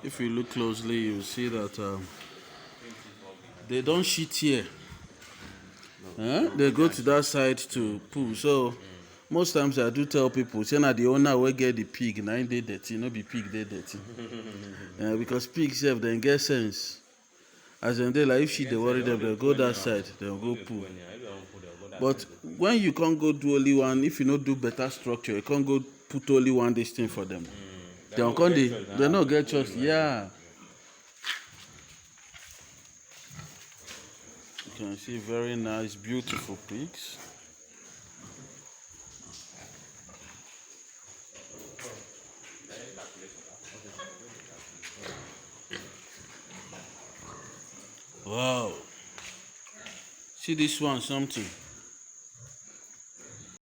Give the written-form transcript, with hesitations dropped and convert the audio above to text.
if you look closely, you see that they don't shit here. They go to that side to poo. So most times I do tell people, say na the owner will get the pig, na they dirty, no be pig they dirty. Because pigs have then get sense. As in they like if she they worry them, they'll go that side, they'll go poo. But when you can't go do only one, if you not do better structure, you can't go put only one this thing for them. They don't get trust. Yeah. You can see very nice, beautiful pigs. Wow. See this one, something.